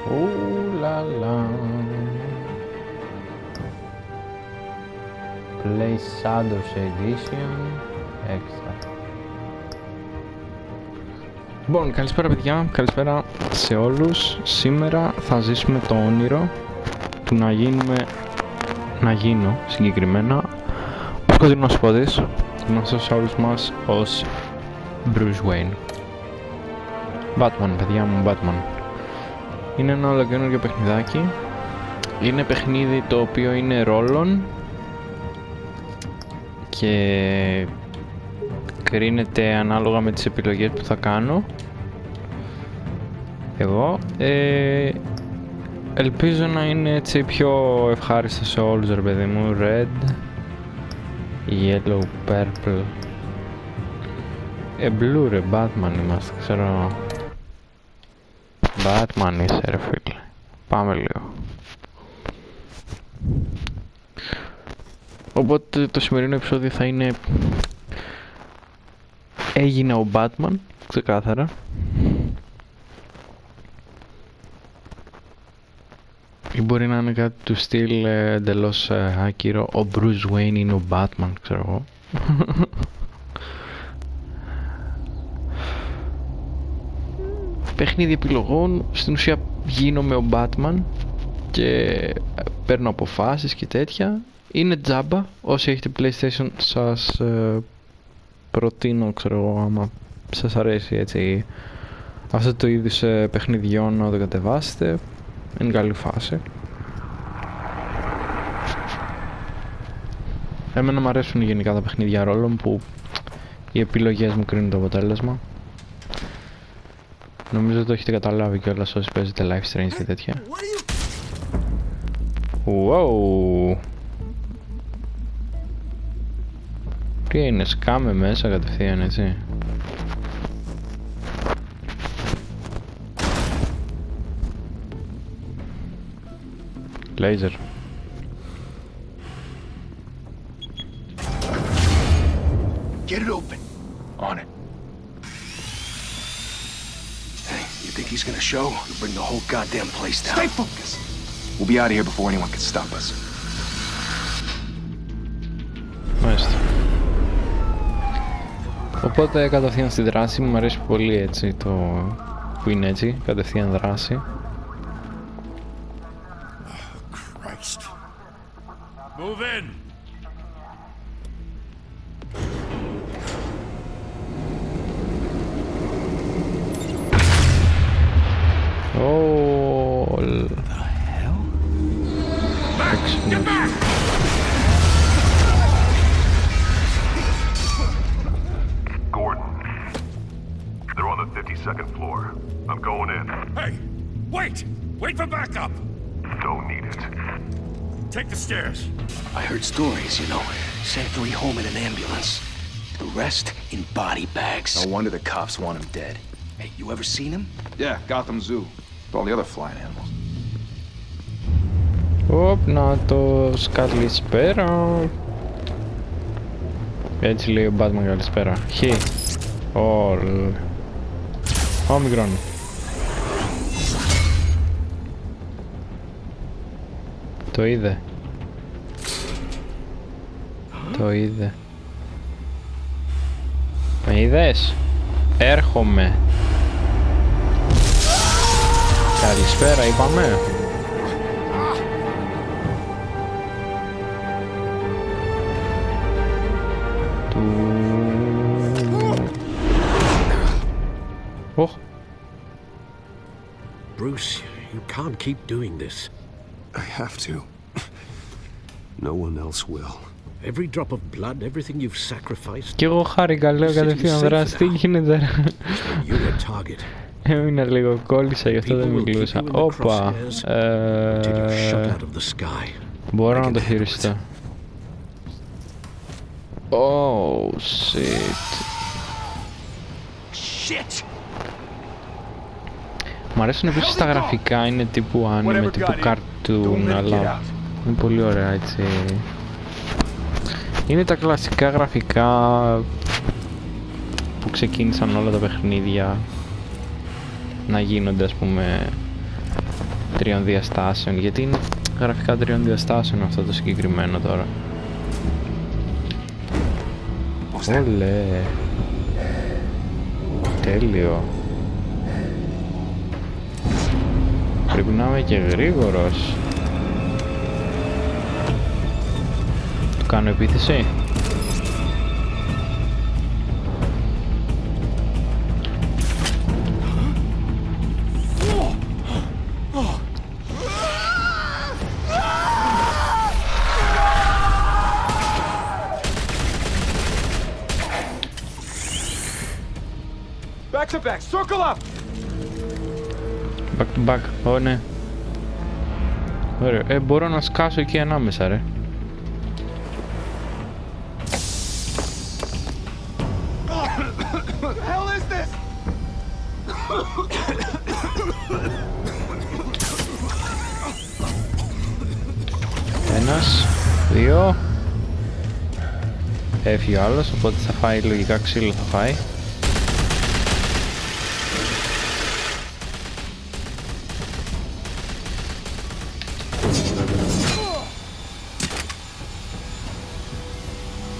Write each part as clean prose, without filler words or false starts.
Ουλαλα. Play Shadows Edition Extra. Λοιπόν, καλησπέρα παιδιά, καλησπέρα σε όλους. Σήμερα θα ζήσουμε το όνειρο του να γίνω συγκεκριμένα ο σκοτεινός φώτης, γνωστός σε όλους μας ως Bruce Wayne. Batman, παιδιά μου, Batman. Είναι ένα ολοκαινούργιο παιχνιδάκι. Είναι παιχνίδι το οποίο είναι ρόλων και κρίνεται ανάλογα με τις επιλογές που θα κάνω εγώ. Ελπίζω να είναι έτσι πιο ευχάριστο σε όλους, ρε παιδί μου. Red, yellow, purple, blue, ρε, Batman είμαστε, ξέρω. Batman είσαι, ρε φίλε. Πάμε λίγο. Οπότε το σημερινό επεισόδιο θα είναι έγινα ο Batman, ξεκάθαρα. Ή μπορεί να είναι κάτι του στυλ εντελώς άκυρο. Ο Bruce Wayne είναι ο Batman, ξέρω εγώ. Παιχνίδι επιλογών. Στην ουσία γίνομαι ο Batman και παίρνω αποφάσεις και τέτοια. Είναι τζάμπα. Όσοι έχετε PlayStation σας προτείνω, ξέρω εγώ, άμα σας αρέσει έτσι αυτό το είδους παιχνιδιών, να το κατεβάσετε. Είναι καλή φάση. Εμένα μου αρέσουν γενικά τα παιχνίδια ρόλων που οι επιλογές μου κρίνουν το αποτέλεσμα. Νομίζω το έχετε καταλάβει κιόλας όσοι παίζετε live streams και τέτοια. Wow. Τι είναι, σκάμε μέσα κατευθείαν, έτσι. Laser. Get it open. On it. Hey, you think he's gonna show? We'll bring the whole goddamn place down. Stay focused. We'll be out of here before anyone can stop us. Μάλιστα. Οπότε κατευθείαν στη δράση μου αρέσει πολύ έτσι το που είναι έτσι, κατευθείαν δράση. Move in. Oh, The hell? Back! Get back! Gordon, they're on the 52nd floor. I'm going in. Hey, wait! Wait for backup! Don't need it. Take the stairs. I heard stories, you know. Sent 3 home in an ambulance. The rest in body bags. No wonder the cops want him dead. Hey, you ever seen him? Yeah, Gotham Zoo. With all the other flying animals. Οπ, να το καλησπέρα. Έτσι λέει ο Batman καλησπέρα. Χι. Ολ. Όμικρον. Το είδε. Το είδε. Με είδες? Έρχομαι. Καλησπέρα είπαμε. Oh. Bruce, you can't keep doing this. I have to. No one else will. Every drop of blood, everything you've sacrificed. Κι εγώ χάρηκα, λέω κατευθείαν δράση. Τι γίνεται? You were target. Έμεινα λίγο, κόλλησα, γι' αυτό δεν μιλούσα. Όπα. Μπορώ να το χειριστώ. Oh, shit. Shit! Μ' αρέσουν επίσης τα γραφικά, είναι τύπου anime, τύπου cartoon, αλλά είναι πολύ ωραία έτσι. Είναι τα κλασικά γραφικά που ξεκίνησαν όλα τα παιχνίδια να γίνονται, ας πούμε, τριών διαστάσεων. Γιατί είναι γραφικά τριών διαστάσεων αυτό το συγκεκριμένο τώρα. Ολέ. Τέλειο. Πρέπει να είμαι και γρήγορος. Του κάνω επίθεση. Back to back, circle up! Back to back, ω ναι. Ωραία, μπορώ να σκάσω εκεί ανάμεσα ρε. What the hell is this? Ένας, δύο. Έφυγε ο άλλος, οπότε θα φάει λογικά ξύλο θα φάει.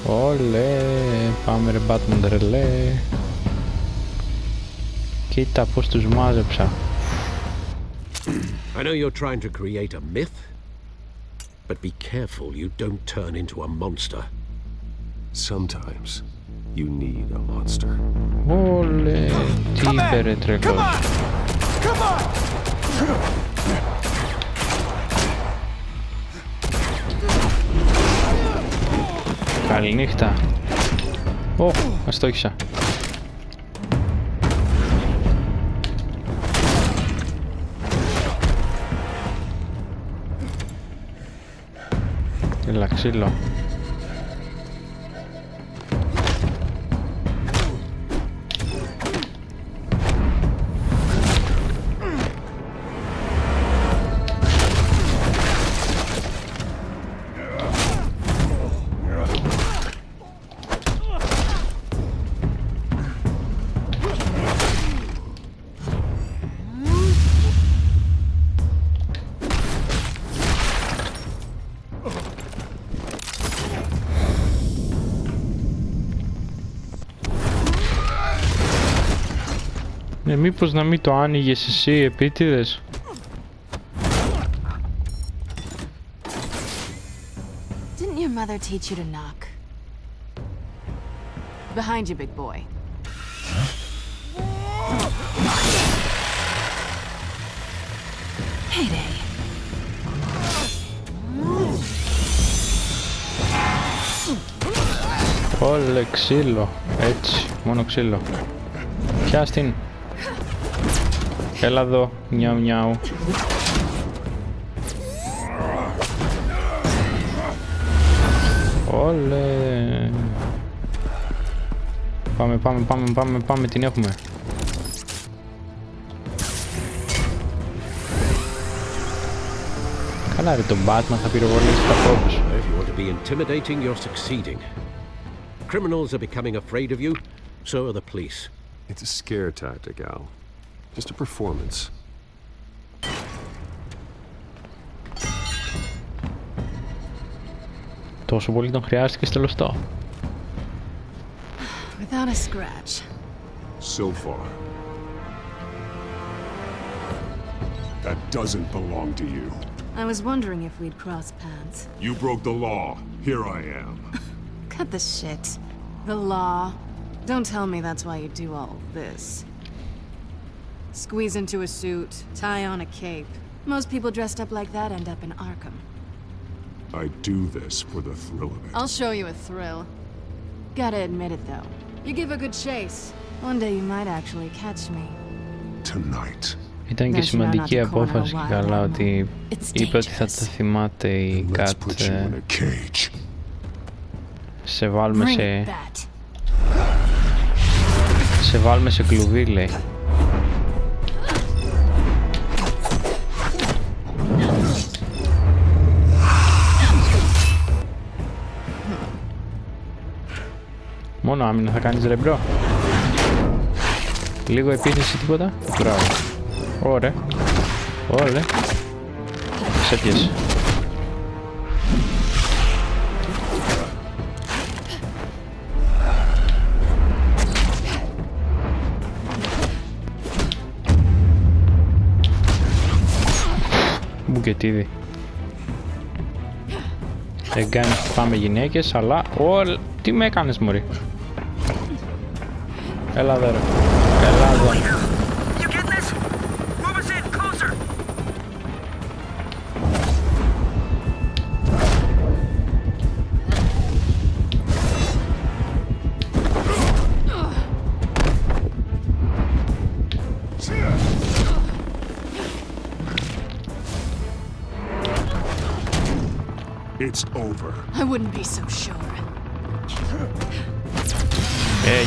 Ολέ, πάμε ρε Batman τρελέ. Κοίτα πως τους μάζεψα. I know you're trying to create a myth, but be careful you don't turn into a monster. Sometimes you need a monster. Ολέ, τι είπε ρε τρελός. Come on! Καληνύχτα. Ω, αστόχισα. Έλα ξύλο. Μήπως να μην το άνοιγες εσύ επίτηδες. Didn't your mother teach you to knock? Behind you, big boy. Heyday. Όλε ξύλο. Έτσι, μόνο ξύλο. Πιάσ' την. Έλα εδώ, νιάου νιάου. Όλε. Πάμε, την έχουμε. Καλά ρε, τον Batman θα πυροβολήσει τα πόδια σου. If you want to be intimidating, you're succeeding. Criminals are becoming afraid of you, so are the police. It's a scare tactic, Al. Just a performance. Τόσο πολύ τον χρειάστηκε στο λωστό. Without a scratch. So far. That doesn't belong to you. I was wondering if we'd cross paths. You broke the law. Here I am. Cut the shit. The law. Don't tell me that's why you do all this. Squeeze into a suit, tie on a cape. Most people dressed up like that end up in Arkham. I do this for the thrill of it. I'll show you a thrill. Gotta admit it though. You give a good chase. One day you might actually catch me. Tonight. Ήταν και σημαντική απόφαση και καλά ότι είπε ότι θα τα θυμάται η Κατ. Σε βάλουμε σε κλουβί, λέει. Μόνο άμυνα θα κάνεις ρε μπρο. Λίγο επίθεση τίποτα. Μπράβο. Ωραία. Ωραία. έπιασε. Μπουκετίδι. Δεν κάνεις που πάμε γυναίκες, αλλά... Τι με έκανες, μωρή? Έλα εδώ ρε. Έλα εδώ. It's over. I wouldn't be so sure.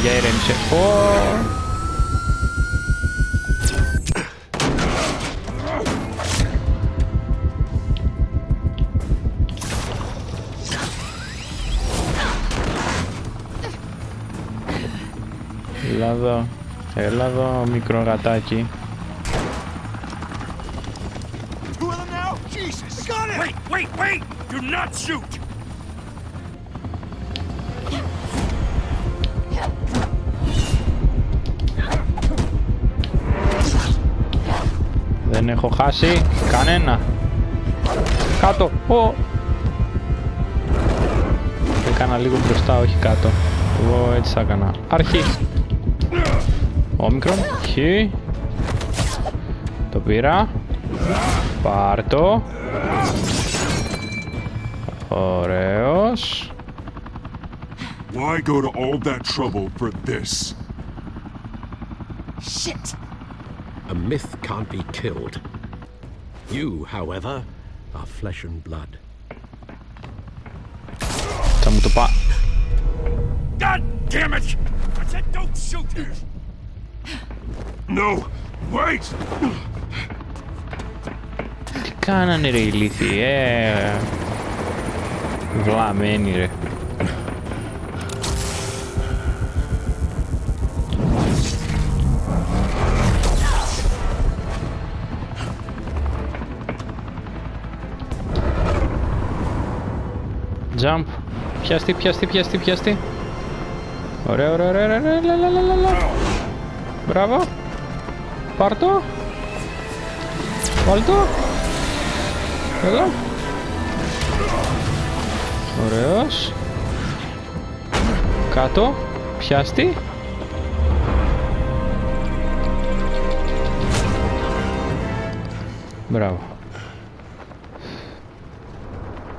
Για ηρέμησε. Έλα εδώ, μικρό γατάκι. Two of them now? Jesus! Got it! Wait! Do not shoot! Δεν έχω χάσει κανένα. Κάτω. Έκανα λίγο μπροστά, όχι κάτω. Εγώ έτσι θα έκανα. Αρχή. Όμικρον. Χ. Το πήρα. Πάρτο. Ωραίος. Why go to all that trouble for this? Shit! A myth can't be killed. You, however, are flesh and blood. Θα μου το πά... God damn it! I said don't shoot! No! Wait! Τι κάνανε ρε ηλίθιοι, βλαμμένοι ρε. Jump. Πιάστη. Ωραία. Μπράβο. Πάρ' το. Βάλ' το. Έλα. Ωραίος. Κάτω. Πιάστη. Μπράβο.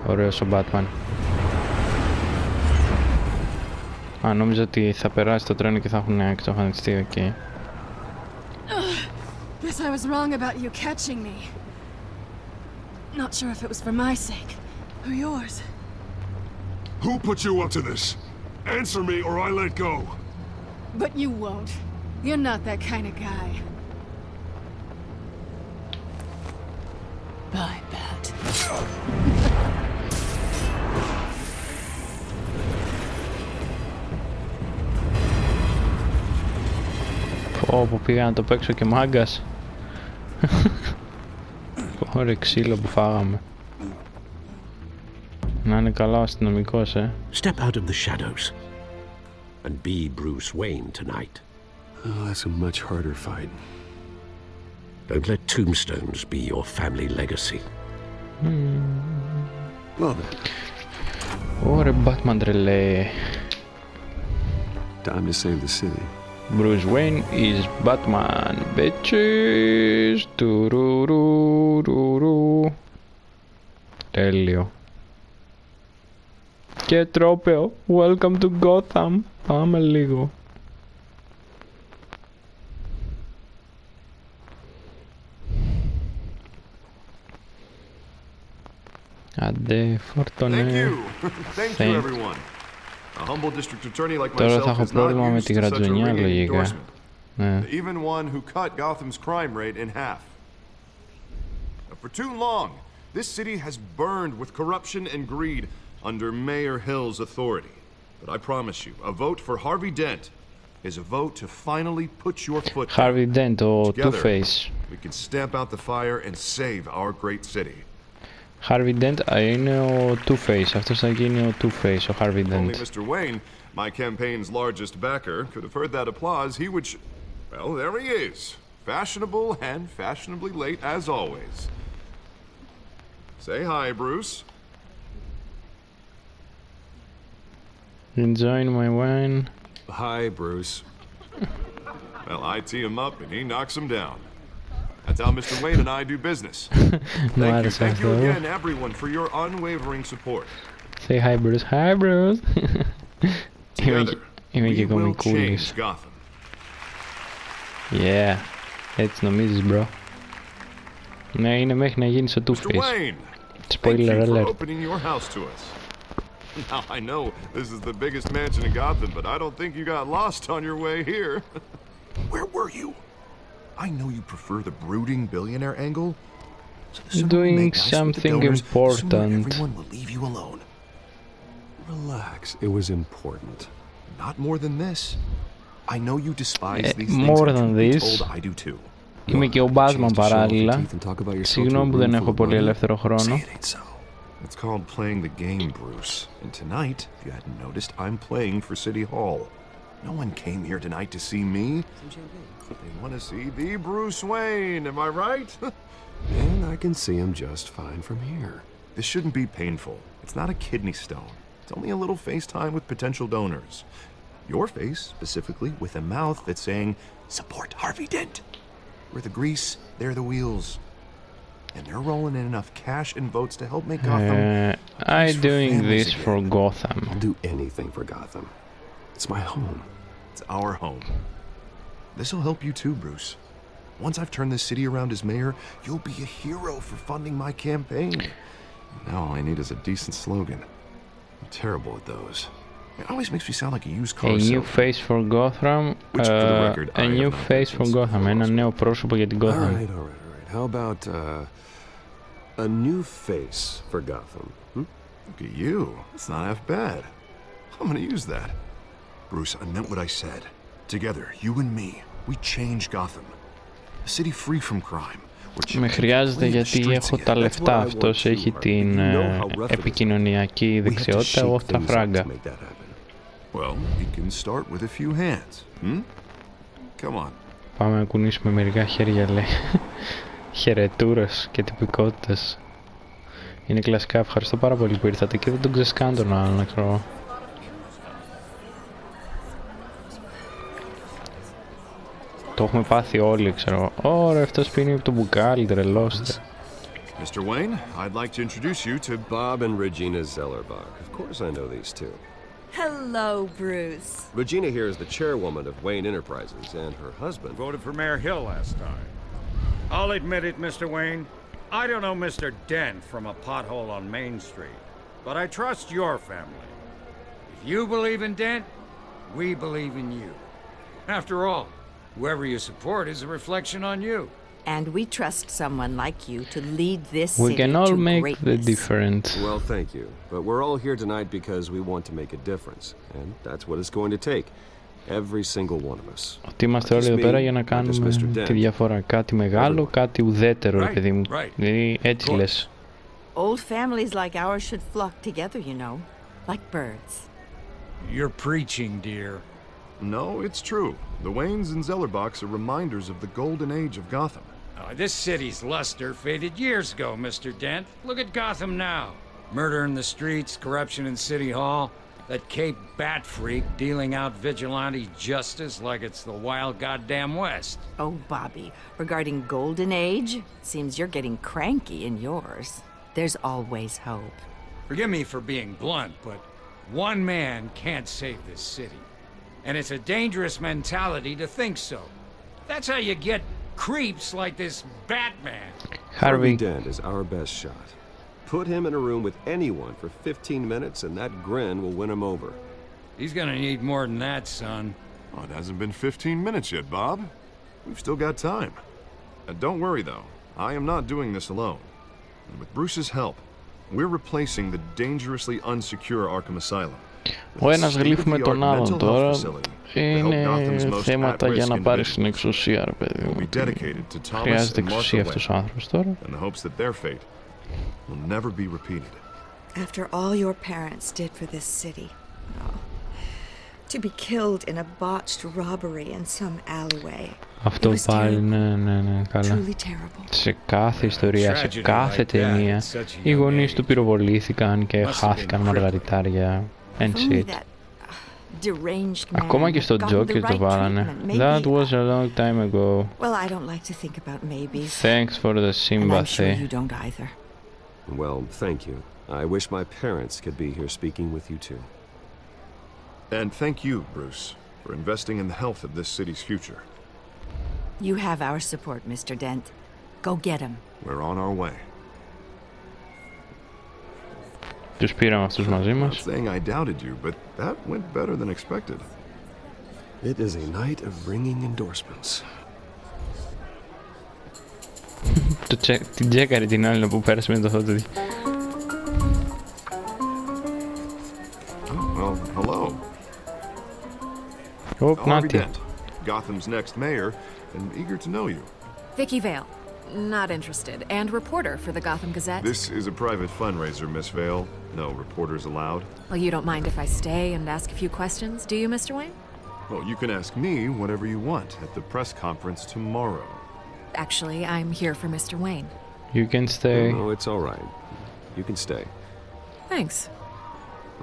Ωραίος ο Batman. Νόμιζα ότι θα περάσει το τρένο και θα έχουν εξαφανιστεί, ok. Guess I was wrong about you catching me. Not sure if it was for my sake or yours. Who put you up to this? Answer me or I let go. But you won't. You're not that kind of guy. Bye, Bat. Όπου πήγα να το παίξω και μάγκας. Ωραία ξύλο που φάγαμε. Να είναι καλά ο αστυνομικός, Step out of the shadows and be Bruce Wayne tonight. Oh, that's a much harder fight. Don't let tombstones be your family legacy. Well then. Ωραία Batman τρελέ. Time to save the city. Bruce Wayne is Batman, bitches. Τουρουρουρουρου. Τέλειο. Και τρόπαιο. Welcome to Gotham. Πάμε λίγο. Άντε, φορτώνε. Thank you, everyone. A humble district attorney like Τώρα θα myself έχω is not πρόβλημα με used τη to such a γρατζονιά, ringing λογικά. endorsement. Even one who cut Gotham's crime rate in half. For too long, this city has burned with corruption and greed under Mayor Hill's authority. But I promise you, a vote for Harvey Dent is a vote to finally put your foot down. Harvey Dent, ο Together, Two-Face. we can stamp out the fire and save our great city. Harvey Dent είναι ο Two-Face. Αυτός θα γίνει ο Two-Face, ο Harvey Dent. Only Mr. Wayne, my campaign's largest backer, could have heard that applause. He would... Well, there he is. Fashionable and fashionably late as always. Say hi, Bruce. Enjoying my wine. Hi, Bruce. Well, I tee him up and he knocks him down. That's how Mr. Wayne and I do business. Thank you again, everyone, for your unwavering support. Say hi, Bruce. Hi, Bruce. Together, Είμαι και we will κομικούλης. change Gotham. Yeah. Έτσι νομίζεις, bro. Ναι, είναι μέχρι να γίνεις ο Mr. Two-Face. Wayne, thank Spoiler you for alert. opening your house to us. Now, I know this is the biggest mansion in Gotham, but I don't think you got lost on your way here. Where were you? I know you prefer the brooding billionaire angle. So the sooner we Doing make nice with the something donors, the sooner important. everyone will leave you alone. Relax, it was important. Not more than this. I know you despise these more things, than and truth be this. told, I do too. Είμαι και ο Batman παράλληλα. Συγγνώμη που δεν έχω πολύ ελεύθερο χρόνο. Say it ain't so. It's called playing the game, Bruce. And tonight, if you hadn't noticed, I'm playing for City Hall. No one came here tonight to see me. They want to see the Bruce Wayne, am I right? And I can see him just fine from here. This shouldn't be painful. It's not a kidney stone. It's only a little FaceTime with potential donors. Your face, specifically, with a mouth that's saying, support Harvey Dent. We're the grease, they're the wheels. And they're rolling in enough cash and votes to help make Gotham. I'm doing this for Gotham. I'll do anything for Gotham. It's my home. It's our home. This'll help you too, Bruce. Once I've turned this city around as mayor, you'll be a hero for funding my campaign. Now all I need is a decent slogan. I'm terrible at those. It always makes me sound like a used car A new salesman. face for Gotham. Which, for the record, A I new have not face been for since Gotham. Ένα νέο πρόσωπο για την All Gotham. right. How about a new face for Gotham? Look at you. It's not half bad. I'm gonna use that. Bruce, I meant what I said. Together, you and me, we change Gotham. A city free from crime. Με χρειάζεται γιατί έχω τα λεφτά. Αυτός έχει την επικοινωνιακή δεξιότητα, εγώ τα φράγκα. Well, we can start with a few hands. Come on. Πάμε να κουνήσουμε μερικά χέρια, λέει. Χαιρετούρες και τυπικότητες. Είναι κλασικά. Ευχαριστώ πάρα πολύ που ήρθατε και δεν τον ξεσκάνω τον άλλο, να ξέρω. Το έχουμε πάθει όλοι, ξέρω. Ωραία, αυτός πίνει από το μπουκάλι, τρελώστε. Mr. Wayne, I'd like to introduce you to Bob and Regina Zellerbach. Of course I know these two. Hello, Bruce. Regina here is the chairwoman of Wayne Enterprises, and her husband... Voted for Mayor Hill last time. I'll admit it, Mr. Wayne. I don't know Mr. Dent from a pothole on Main Street, but I trust your family. If you believe in Dent, we believe in you. After all, whoever you support is a reflection on you. And we trust someone like you to lead this We city can all to make greatness. the difference. Well, thank you. But we're all here tonight because we want to make a difference. And that's what it's going to take. Every single one of us. Ότι είμαστε όλοι εδώ πέρα για να κάνουμε τη διαφορά. Κάτι μεγάλο, κάτι ουδέτερο, ρε παιδί μου. Δηλαδή, έτσι λες. Old families like ours should flock together, you know, like birds. You're preaching, dear. No, it's true. The Waynes and Zellerbachs are reminders of the golden age of Gotham. This city's luster faded years ago, Mr. Dent. Look at Gotham now. Murder in the streets, corruption in City Hall, that Cape Bat freak dealing out vigilante justice like it's the wild goddamn West. Oh, Bobby, regarding Golden Age, seems you're getting cranky in yours. There's always hope. Forgive me for being blunt, but one man can't save this city. And it's a dangerous mentality to think so. That's how you get creeps like this Batman. Harvey Dent is our best shot. Put him in a room with anyone for 15 minutes and that grin will win him over. He's gonna need more than that, son. Oh, it hasn't been 15 minutes yet, Bob. We've still got time. Don't worry, though. I am not doing this alone. And with Bruce's help, we're replacing the dangerously unsecure Arkham Asylum. Ο ένας γλύφουμε τον άλλον τώρα. Είναι θέματα για να πάρεις την εξουσία, ρε παιδί μου. Χρειάζεται εξουσία αυτός ο άνθρωπος τώρα. will never be repeated. After all your parents did for this city. Oh. To be killed in a botched robbery in some alleyway. Αυτό πάλι, ναι, καλά. Σε κάθε ιστορία, σε κάθε ταινία, οι γονείς του πυροβολήθηκαν και χάθηκαν μαργαριτάρια. And shit. Ακόμα και στο Joker το βάλανε. That was a long time ago. Well, I don't like to think about maybes. Thanks for the sympathy. And I'm sure you don't either. Well, thank you. I wish my parents could be here speaking with you too. And thank you, Bruce, for investing in the health of this city's future. You have our support, Mr. Dent. Go get him. We're on our way. Τους πήραμε αυτούς μαζί μας. Not saying I doubted you, but that went better than expected. It is a night of ringing endorsements. Την τσέκαρε την άλλη που πέρασε με το αυτό το. Well, hello. Νάτι. Dent, Gotham's next mayor, and eager to know you. Vicky Vale. Not interested. And reporter for the Gotham Gazette. This is a private fundraiser, Miss Vale. No reporters allowed. Well, you don't mind if I stay and ask a few questions, do you, Mr. Wayne? Well, you can ask me whatever you want at the press conference tomorrow. Actually, I'm here for Mr. Wayne. You can stay. No, it's all right. You can stay. Thanks.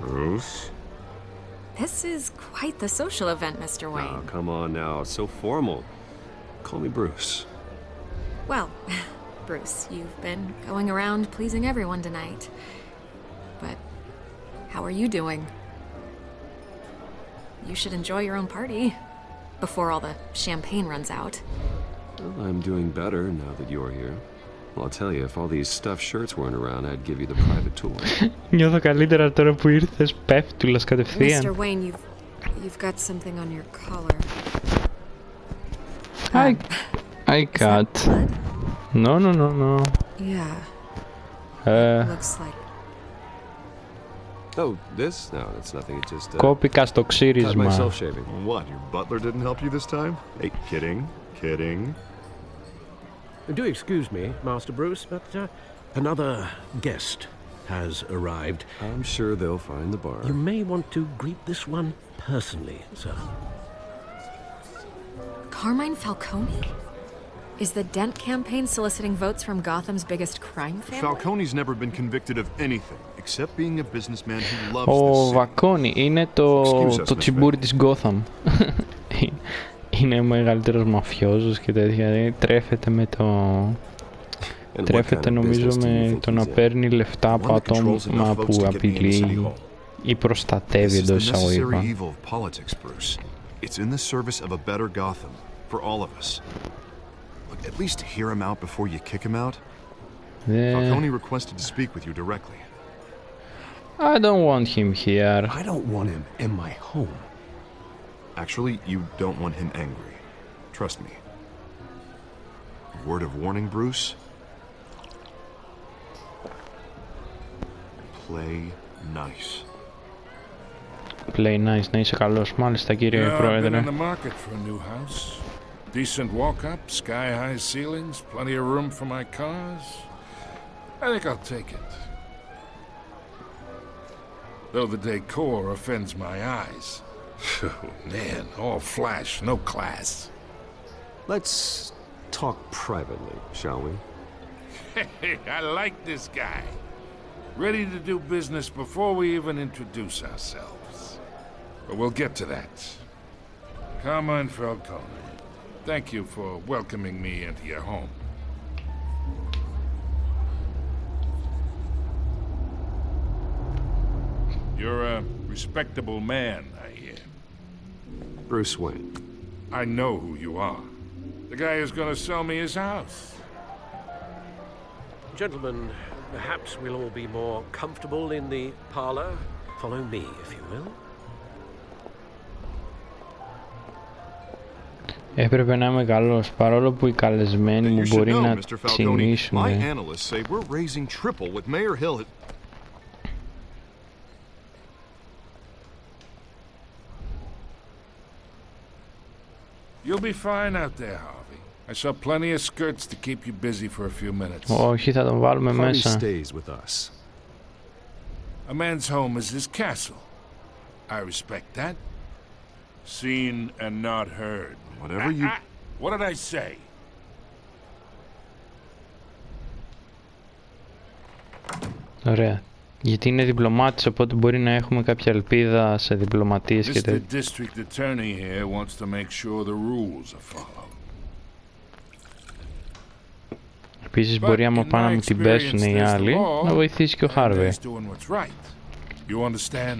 Bruce? This is quite the social event, Mr. Wayne. Oh, come on now. It's so formal. Call me Bruce. Well, Bruce, you've been going around pleasing everyone tonight. But how are you doing? You should enjoy your own party before all the champagne runs out. Well, I'm doing better now that you're here. Well, I'll tell you, if all these stuffed shirts weren't around, I'd give you the private tour. Νιώθω καλύτερα τώρα που ήρθες, πέφτουλας κατευθείαν. Mr. Wayne, you've got something on your collar. I cut. No. Yeah. Looks like. Oh, this? No, that's nothing. It just Κόπηκα στο cut ξύρισμα. myself shaving. What, your butler didn't help you this time? Hey, kidding. Do excuse me, Master Bruce, but another guest has arrived. I'm sure they'll find the bar. You may want to greet this one personally, sir. Carmine Falcone? Is the Dent campaign soliciting votes from Gotham's biggest crime family? Falcone's never been convicted of anything except being a businessman who loves Ο this city. Βακόνι είναι το τσιμπούρι της Gotham. Είναι ο μεγαλύτερος μαφιόζος και τέτοια. Δηλαδή, τρέφεται με το... Τρέφεται νομίζω με το να παίρνει λεφτά από άτομα που απειλεί ή προστατεύει εντός εισαγωγικών. It's in the service of a better Gotham for all of us. Look, at least hear him out before you kick him out. Falcone requested to speak with you directly. I don't want him here. I don't want him in my home. Actually, you don't want him angry. Trust me. Word of warning, Bruce. Play nice. Play nice, να είσαι καλός. Μάλιστα, κύριε Πρόεδρε. I've been in the market for a new house. Decent walk-up, sky-high ceilings, plenty of room for my cars. I think I'll take it. Though the decor offends my eyes. Oh, man, all flash, no class. Let's talk privately, shall we? Hey, I like this guy. Ready to do business before we even introduce ourselves. But we'll get to that. Carmine Falcone, thank you for welcoming me into your home. You're a respectable man, I hear. Bruce Wayne. I know who you are. The guy who's gonna sell me his house. Gentlemen, perhaps we'll all be more comfortable in the parlor. Follow me, if you will. Έπρεπε να είμαι καλός, παρόλο που οι καλεσμένοι μου μπορεί να ξυνήσουν. My analysts say we're raising triple with Mayor Hill. You'll be fine out there, Harvey. I saw plenty of skirts to keep you busy for a few minutes. Όχι, θα τον βάλουμε Harvey μέσα. stays with us. A man's home is his castle. I respect that. Seen and not heard. Whatever you... What did I say? Ωραία. Γιατί είναι διπλωμάτης, οπότε μπορεί να έχουμε κάποια ελπίδα σε διπλωματίες και Mr. τέτοια. District Attorney here wants to make sure the rules are followed. Επίσης μπορεί άμα πάνε να μου την πέσουν οι άλλοι, να βοηθήσει και ο Χάρβεϊ. You understand?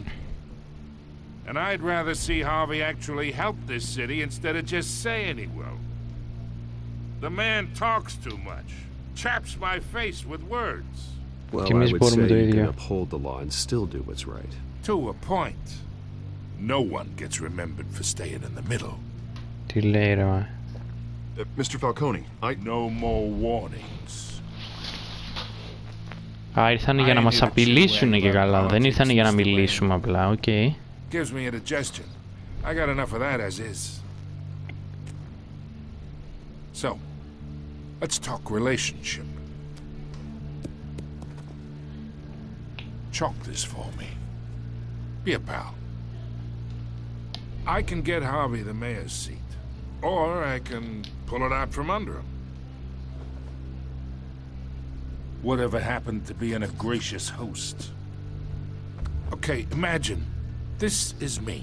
And I'd rather see Harvey actually help this city instead of just saying he will. The man talks too much. Chaps my face with words. Well, I would say you can uphold the law and still do what's right. To a point. No one gets remembered for staying in the middle. Τι λέει ρε Mr. Falcone, No more warnings. Α, ήρθανε για να μας απειλήσουνε και καλά. Δεν ήρθανε για να μιλήσουμε απλά, οκ. Gives me indigestion. I got enough of that as is. So, let's talk relationship. Chalk this for me. Be a pal. I can get Harvey the mayor's seat, or I can pull it out from under him. Whatever happened to being a gracious host? Okay, imagine this is me,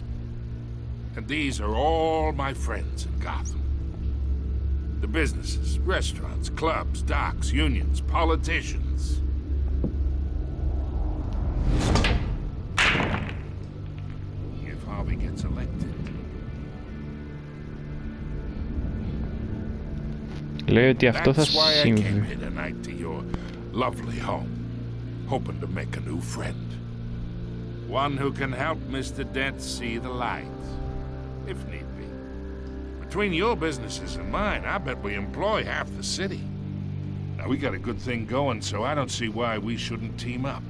and these are all my friends in Gotham. The businesses, restaurants, clubs, docks, unions, politicians. If Harvey gets elected. Λέει ότι αυτό θα That's why I came συμβεί. here tonight to your lovely home, hoping to make a new friend. One who can help Mr. Dent see the light, if need be. Between your businesses and mine, I bet we employ half the city. Now, we got a good thing going, so I don't see why we shouldn't team up.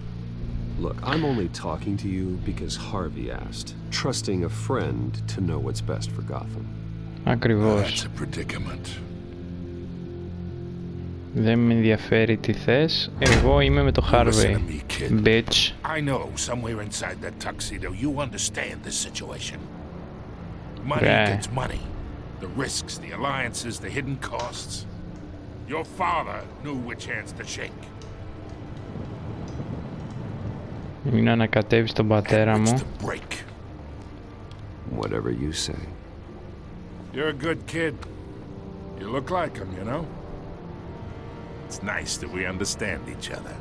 Look, I'm only talking to you because Harvey asked, trusting a friend to know what's best for Gotham. Ακριβώς. That's a predicament. Δεν με ενδιαφέρει τι θες. Εγώ είμαι με το Harvey. Bitch. I know somewhere inside that tuxedo you understand this situation. Money gets money. The risks, the alliances, the hidden costs. Your father knew which hands to shake. Μην ανακατεύεις τον πατέρα μου. Whatever you say. You're a good kid. You look like him, you know? It's nice that we understand each other.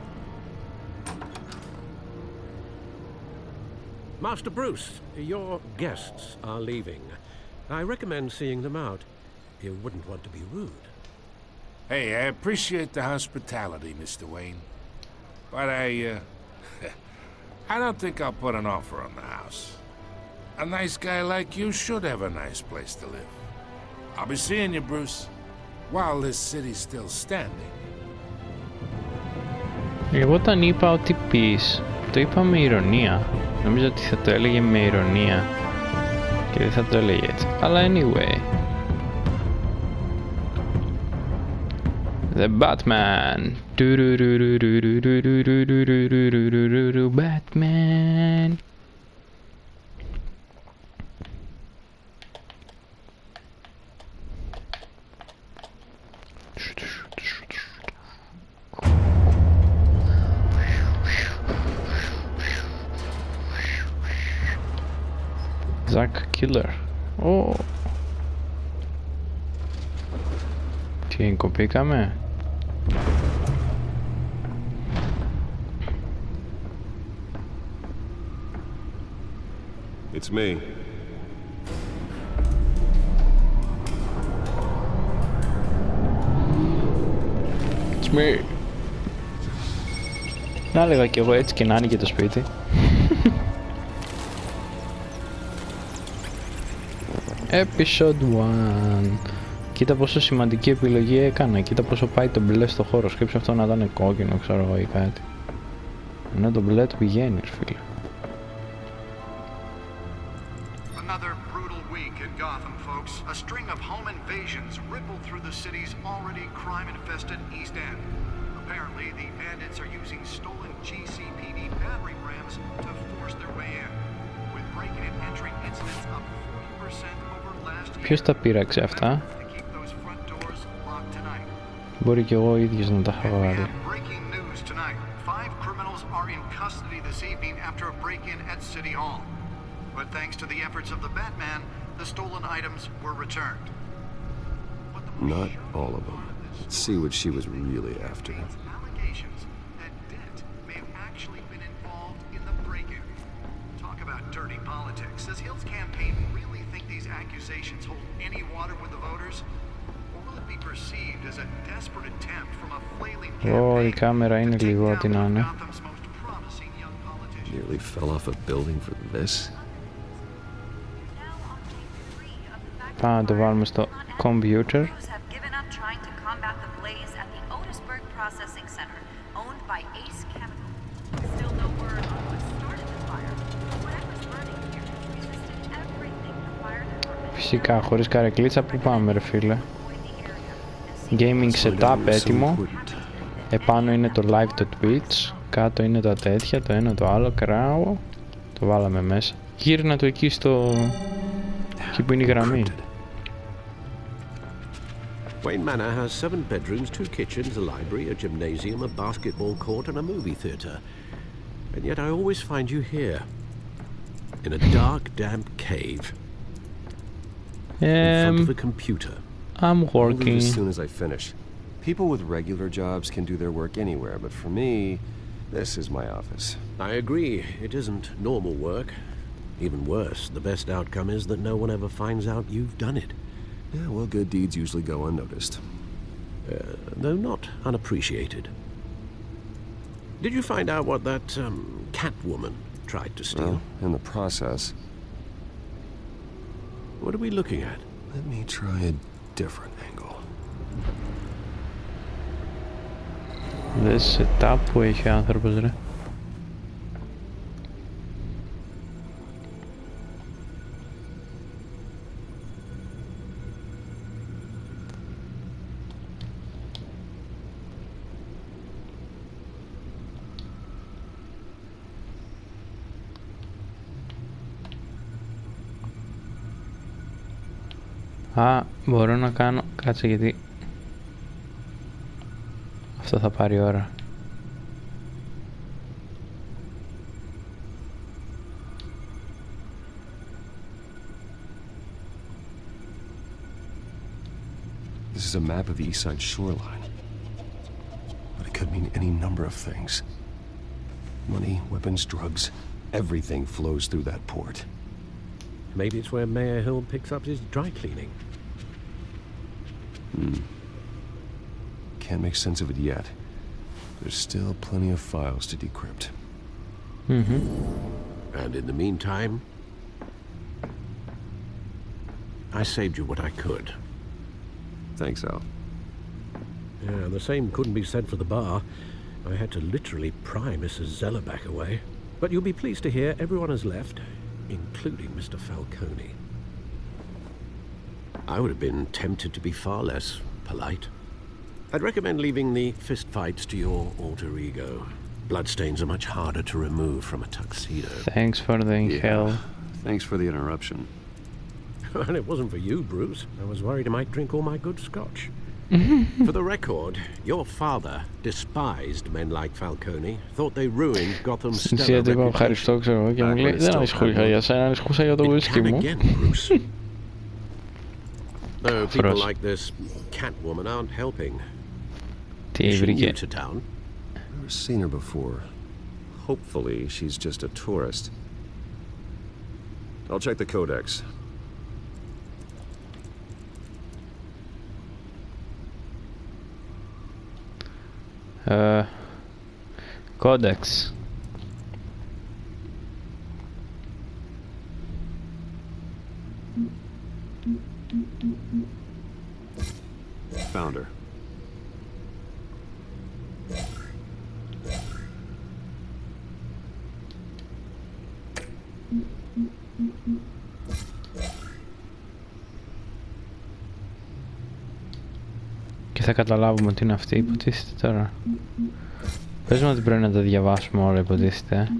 Master Bruce, your guests are leaving. I recommend seeing them out. You wouldn't want to be rude. Hey, I appreciate the hospitality, Mr. Wayne. But I don't think I'll put an offer on the house. A nice guy like you should have a nice place to live. I'll be seeing you, Bruce, while this city's still standing. Εγώ όταν είπα ότι πεις, το είπα με ηρωνία. Νομίζω ότι θα το έλεγε με ηρωνία και δεν θα το έλεγε έτσι. Αλλά anyway. The Batman. Batman. Zack Killer. Oh. Τι κοπήκαμε. It's me. It's me. Να έλεγα κι εγώ έτσι και να άνοιγε το σπίτι. Episode 1. Κοίτα πόσο σημαντική επιλογή έκανα. Κοίτα πόσο πάει το μπλε στο χώρο. Σκέψε αυτό να ήταν κόκκινο, ξέρω εγώ, ή κάτι. Ενώ το μπλε του πηγαίνει, φίλε. Another brutal week in Gotham, folks. a string of home invasions rippled through the city's already crime-infested East End. Apparently, the bandits are using stolen GCPD battering rams to force their way in, with break-in and entry incidents up 40% over last year. Ποιος τα πείραξε αυτά? Μπορεί και εγώ ίδιος να τα είχα βάλει. But thanks to the efforts of the Batman, the stolen items were returned. Not all of them. Let's see what she was really after. Allegations that Dent may have actually been involved in the break-in. Talk about dirty politics. Does Hill's campaign really think these accusations hold any water with the voters? Or will it be perceived as a desperate attempt from a flailing campaign Η κάμερα είναι λίγο ό,τι να είναι. Nearly fell off a building for this. Πάμε να το βάλουμε στο computer. Φυσικά, χωρίς καρεκλίτσα, πού πάμε ρε φίλε? Gaming setup έτοιμο. Επάνω είναι το live το Twitch. Κάτω είναι τα τέτοια, το ένα το άλλο, κράω. Το βάλαμε μέσα. Γύρνα το εκεί στο... εκεί που είναι η γραμμή. Wayne Manor has 7 bedrooms, 2 kitchens, a library, a gymnasium, a basketball court and a movie theatre. And yet I always find you here. In a dark, damp cave. In front of a computer. I'm working. I'll leave as soon as I finish. People with regular jobs can do their work anywhere, but for me, this is my office. I agree. It isn't normal work. Even worse, the best outcome is that no one ever finds out you've done it. Yeah, well, good deeds usually go unnoticed. Though not unappreciated. Did you find out what that, Catwoman tried to steal? Well, in the process. What are we looking at? Let me try a different angle. This setup που έχει άνθρωπος ρε. Α, μπορώ να κάνω... Κάτσε γιατί... Αυτό θα πάρει ώρα. This is a map of the East Side shoreline. But it could mean any number of things. Money, weapons, drugs, everything flows through that port. Maybe it's where Mayor Hill picks up his dry cleaning. Can't make sense of it yet. There's still plenty of files to decrypt. And in the meantime, I saved you what I could. Thanks, Al. Yeah, the same couldn't be said for the bar. I had to literally pry Mrs. Zellerback away. But you'll be pleased to hear everyone has left, including Mr. Falcone. I would have been tempted to be far less polite. I'd recommend leaving the fistfights to your alter ego. Bloodstains are much harder to remove from a tuxedo. Thanks for the inhale. Yeah, thanks for the interruption. And it wasn't for you, Bruce. I was worried I might drink all my good scotch. For the record, your father despised men like Falcone, thought they ruined Gotham's stellar reputation. Though people like this Catwoman aren't helping. Is she new to town? Never seen her before. Hopefully, she's just a tourist. I'll check the codex. Codex. Found her. θα καταλάβουμε ότι είναι αυτή, υποτίθεται τώρα. Πες μου ότι πρέπει να τα διαβάσουμε όλα, υποτίθεται.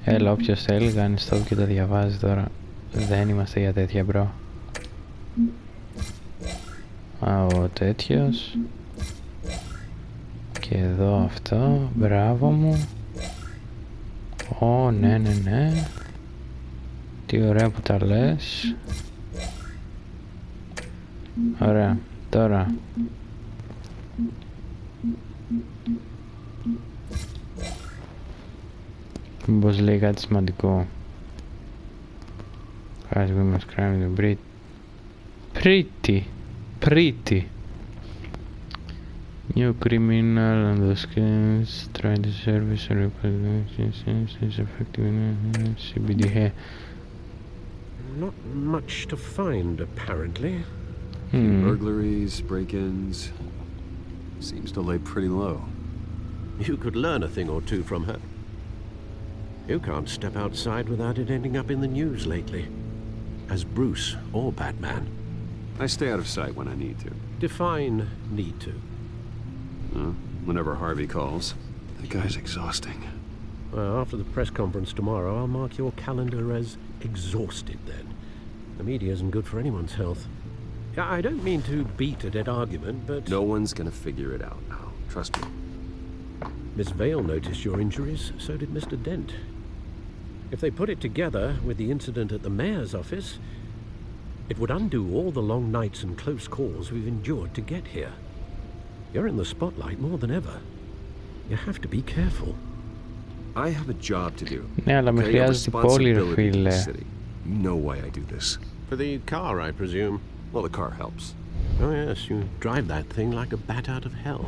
Έλα, όποιος θέλει κάνει stop και τα διαβάζει τώρα. Δεν είμαστε για τέτοια, μπρο. Ο τέτοιος. Και εδώ αυτό, μπράβο μου. Ω, ναι, ναι, ναι. Τι ωραία που τα λες. Ωραία, τώρα. Μήπως λέει κάτι σημαντικό. As we must crime the pretty new criminal on the skills try to service and is effective in CBD. Not much to find, apparently. Burglaries, break-ins. Seems to lay pretty low. You could learn a thing or two from her. You can't step outside without it ending up in the news lately. As Bruce or Batman. I stay out of sight when I need to. Define need to. Whenever Harvey calls. The guy's exhausting. Well, after the press conference tomorrow, I'll mark your calendar as exhausted then. The media isn't good for anyone's health. I don't mean to beat a dead argument, but... No one's gonna figure it out now. Trust me. Miss Vale noticed your injuries, so did Mr. Dent. If they put it together with the incident at the mayor's office, it would undo all the long nights and close calls we've endured to get here. You're in the spotlight more than ever. You have to be careful. I have a job to do. Ναι, αλλά με χρειάζεται πόλη, ρε φίλε. You know why I do this. For the car, I presume. Well, the car helps. Oh yes, you drive that thing like a bat out of hell.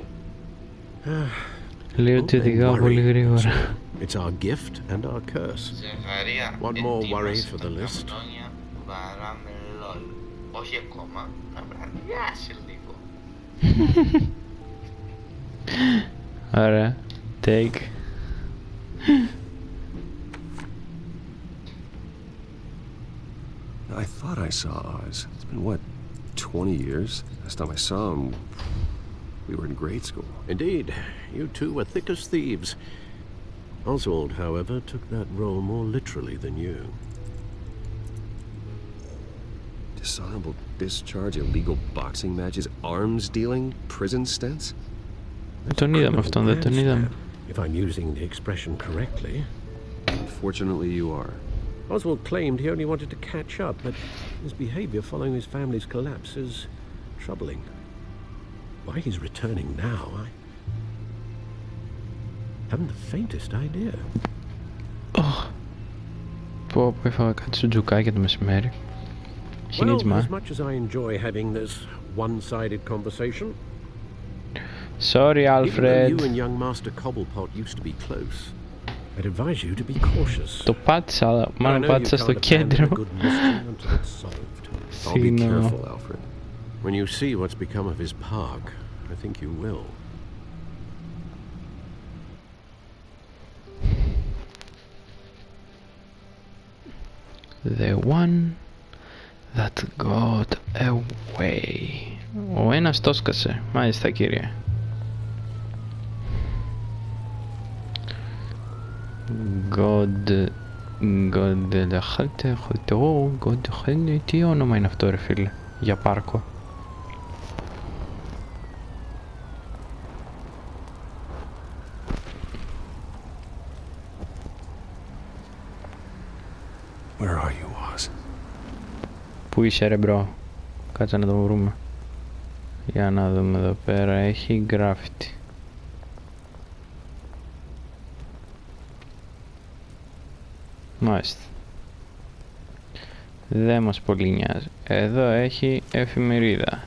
Λέω ότι οδηγάω πολύ γρήγορα. It's our gift and our curse. One more worry for the list. Όχι ακόμα, να βραδιάσει λίγο. Ωραία, take. I thought I saw Oz. It's been, what, 20 years? Last time I saw him, we were in grade school. Indeed, you two were thick as thieves. Oswald, however, took that role more literally than you. Dishonorable discharge, illegal boxing matches, arms dealing, prison stints? Τον είδαμε αυτόν, δεν τον είδαμε. If I'm using the expression correctly. Unfortunately, you are. Oswald claimed he only wanted to catch up, but his behavior following his family's collapse is troubling. Why he's returning now, I haven't the faintest idea. Πω, έφαγα κάτι στο τζουκάκι το μεσημέρι. Well, as much as I enjoy having this one-sided conversation, sorry, Alfred. Even though you and young Master Cobblepot used to be close, I'd advise you to be cautious. Το πάτησα, αλλά μάλλον πάτησα στο κέντρο. I'll be careful, Alfred. When you see what's become of his park, I think you will. The one that got away. Ο ένας το σκασε. Μάλιστα, κύριε. God, τι όνομα είναι αυτό, ρε φίλε, για πάρκο. Where are you, Oz? Πού είσαι, ρε μπρο? Κάτσε να το βρούμε. Για να δούμε εδώ πέρα. Έχει graffiti. Μάλιστα. Δεν μας πολύ νοιάζει. Εδώ έχει εφημερίδα.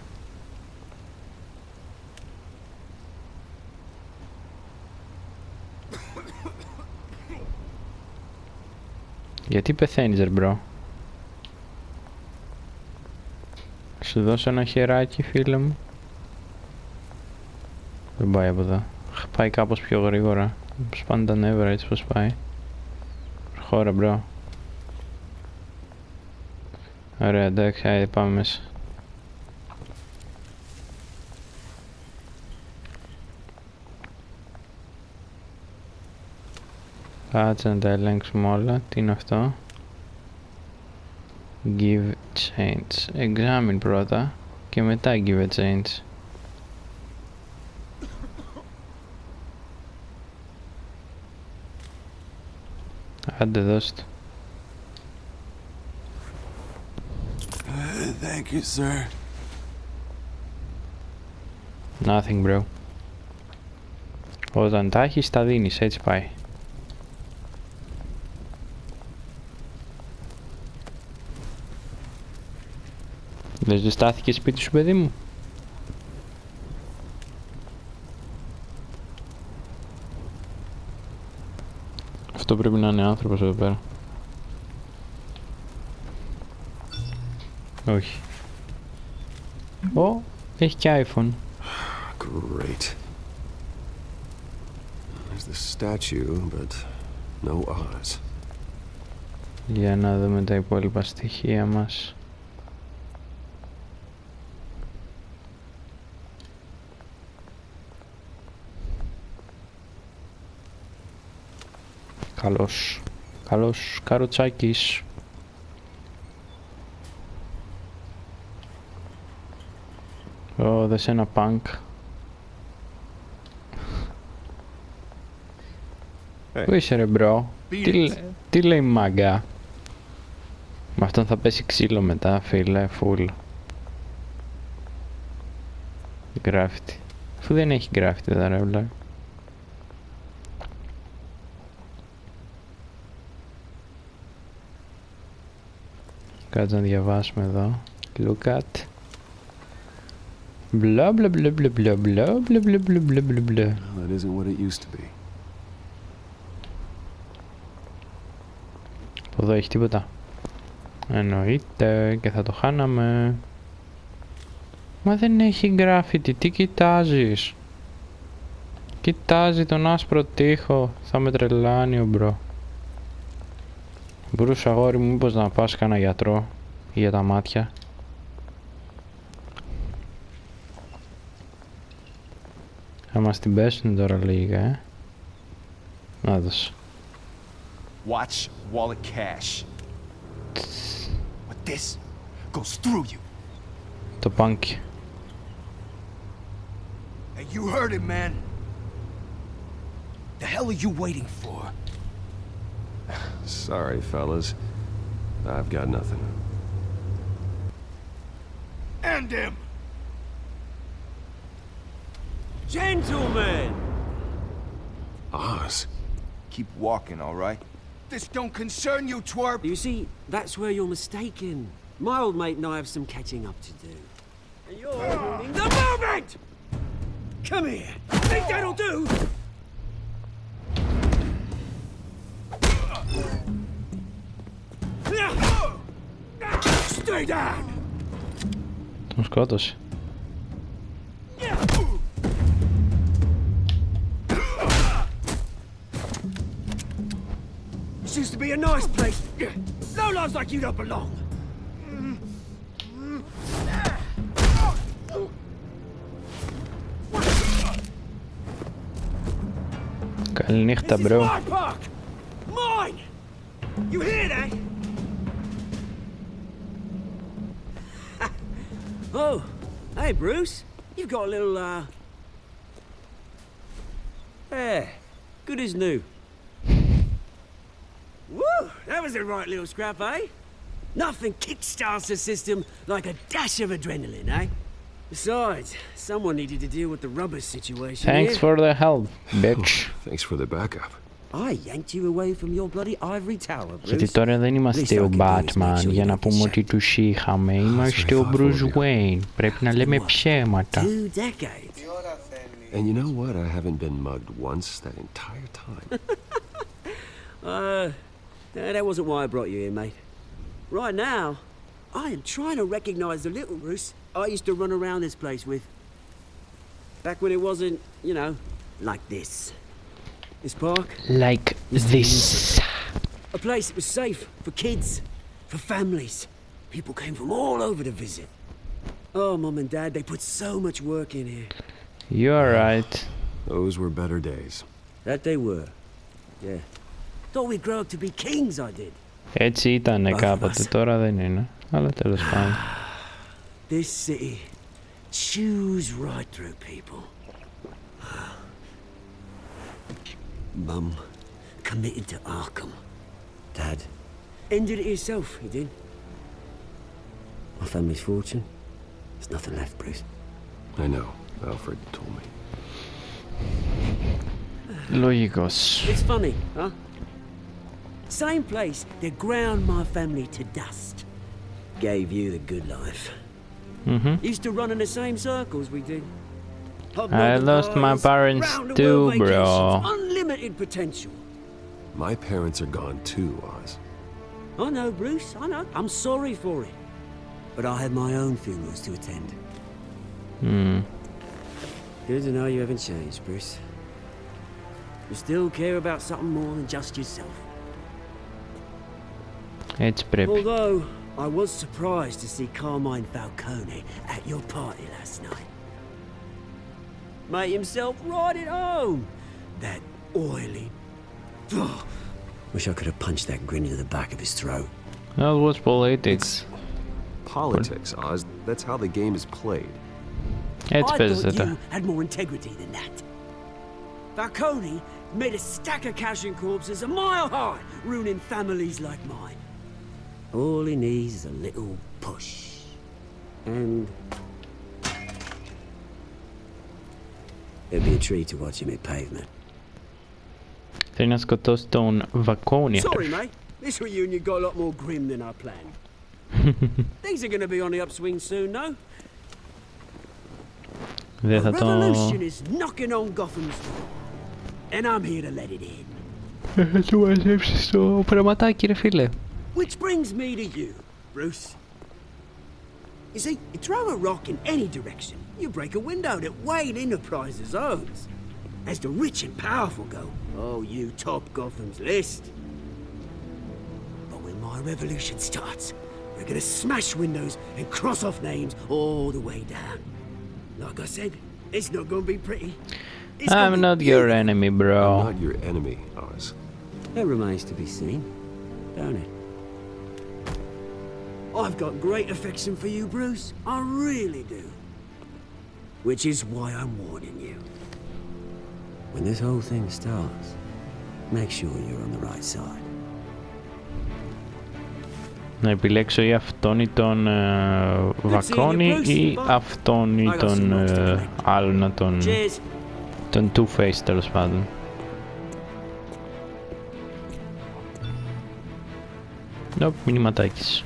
Γιατί πεθαίνεις, ρε μπρο? Σου δώσω ένα χεράκι, φίλε μου. Δεν πάει από εδώ. Πάει κάπως πιο γρήγορα. Πώς πάνε τα νεύρα, έτσι πως πάει. Προχώρα, μπρο. Ωραία, εντάξει, πάμε μέσα. Κάτσε να τα ελέγξουμε όλα. Τι είναι αυτό? Give change. Examine πρώτα και μετά give a change. Άντε δώσ' το. Thank you, sir. Nothing, bro. Όταν τα έχεις τα δίνεις, έτσι πάει. Δεν ζεστάθηκε σπίτι σου, παιδί μου? Αυτό πρέπει να είναι άνθρωπος εδώ πέρα. Όχι. Ω, έχει και iPhone. Great. There's the statue, but no Oz. Για να δούμε τα υπόλοιπα στοιχεία μας. Καλός. Καλός καροτσάκης. Ω, δες ένα πανκ. Πού είσαι ρε μπρο? Τι λέει μάγκα? Με αυτόν θα πέσει ξύλο μετά, φίλε, φουλ. Γκράφιτι. Αφού δεν έχει γκράφιτι εδώ ρε βλά. Κάτσε να διαβάσουμε εδώ. Look at. Blah blah blah blah blah blah blah blah blah blah blah blah. That isn't what it used to be. Από εδώ έχει τίποτα? Εννοείται, και θα το χάναμε. Μα δεν έχει graffiti, τι κοιτάζεις? Κοιτάζει τον άσπρο τοίχο, θα με τρελάνει ο μπρο. Μπορούσε αγόρι μου μήπως να πας κάνα γιατρό για τα μάτια? Θα μας την πέσουν τώρα λίγα, Να δώσω. Watch wallet cash. But this goes through you. Το πάνκι. Hey, you heard it, man. The hell are you waiting for? Sorry, fellas. I've got nothing. End him! Gentlemen! Oz. Keep walking, all right? This don't concern you, twerp! You see, that's where you're mistaken. My old mate and I have some catching up to do. And you're ruining the moment! Come here! Think that'll do? Stay down! Τον σκότωσε. This used to be a nice place. No lives like you don't belong. Καληνύχτα, This is bro. my park. Mine. You hear that? Oh, hey, Bruce. You've got a little, Yeah, good as new. Woo! That was a right little scrap, eh? Nothing kickstarts the system like a dash of adrenaline, eh? Besides, someone needed to deal with the rubber situation. Thanks for the help, bitch. Thanks for the backup. I yanked you away from your bloody ivory tower, Bruce. Γιατί τώρα δεν είμαστε ο Batman για να πούμε ότι τους είχαμε. Είμαστε ο Bruce Wayne. Πρέπει να λέμε ψέματα. 2 decades. And you know what? I haven't been mugged once that entire time. That wasn't why I brought you here, mate. Right now, I am trying to recognize the little Bruce I used to run around this place with. Back when it wasn't, you know, like this. This park. Like this. A place that was safe for kids, for families. People came from all over to visit. Oh, Mum and Dad, they put so much work in here. You're right. Those were better days. That they were. Yeah. Thought we'd grow up to be kings, I did. Έτσι ήτανε κάποτε, τώρα δεν είναι. Αλλά τέλος πάντων. This city chews right through people. Mum committed to Arkham. Dad ended it himself, he did. My family's fortune. There's nothing left, Bruce. I know. Alfred told me. Λογικός. It's funny, huh? Same place that ground my family to dust. Gave you the good life. Used to run in the same circles we did. I lost my parents too, bro. Unlimited potential. My parents are gone too, Oz. I know, Bruce, I know. I'm sorry for it. But I had my own funerals to attend. Good to know you haven't changed, Bruce. You still care about something more than just yourself. Έτσι πρέπει. Although, I was surprised to see Carmine Falcone at your party last night. Made himself right at home. That oily... Wish I could have punched that grin into the back of his throat. That was politics. Politics, Oz. That's how the game is played. Έτσι I παίζεται. thought you had more integrity than that. Falcone made a stack of cashing corpses a mile high, ruining families like mine. All he needs is a little push. And... it'd be a treat to watch him hit pavement. Θέλει να σκοτώσει τον Βακόνι. Sorry, mate. This reunion got a lot more grim than I planned. Things are going to be on the upswing soon, no? Δεν θα The το... revolution is knocking on Gotham's door. And I'm here to let it in. Θα του μαζέψεις το πραγματάκι, ρε φίλε. Which brings me to you, Bruce. You see, you throw a rock in any direction, you break a window that Wayne Enterprises owns. As the rich and powerful go, oh, you top Gotham's list. But when my revolution starts, we're gonna smash windows and cross off names all the way down. Like I said, it's not gonna be pretty. I'm not your enemy, bro. I'm not your enemy, Oz. That remains to be seen, don't it? I've got great affection for you, Bruce. I really do. Which is why I'm warning you. When this whole thing starts, make sure you're on the right side. Να επιλέξω ή αυτόν ή τον Βακόνι ή αυτόν ή τον άλλον, τον Two-Face τέλος πάντων. Nope, μηνυματάκης.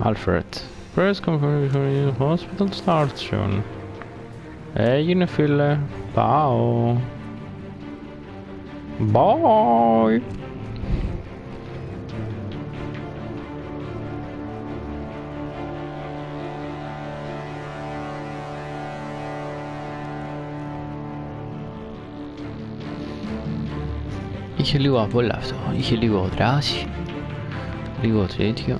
Alfred. Press confirmation hospital starts soon. Έγινε φίλε. Πάω. Bye. Είχε λίγο απ' όλα αυτό. Είχε λίγο δράση. Λίγο τέτοιο.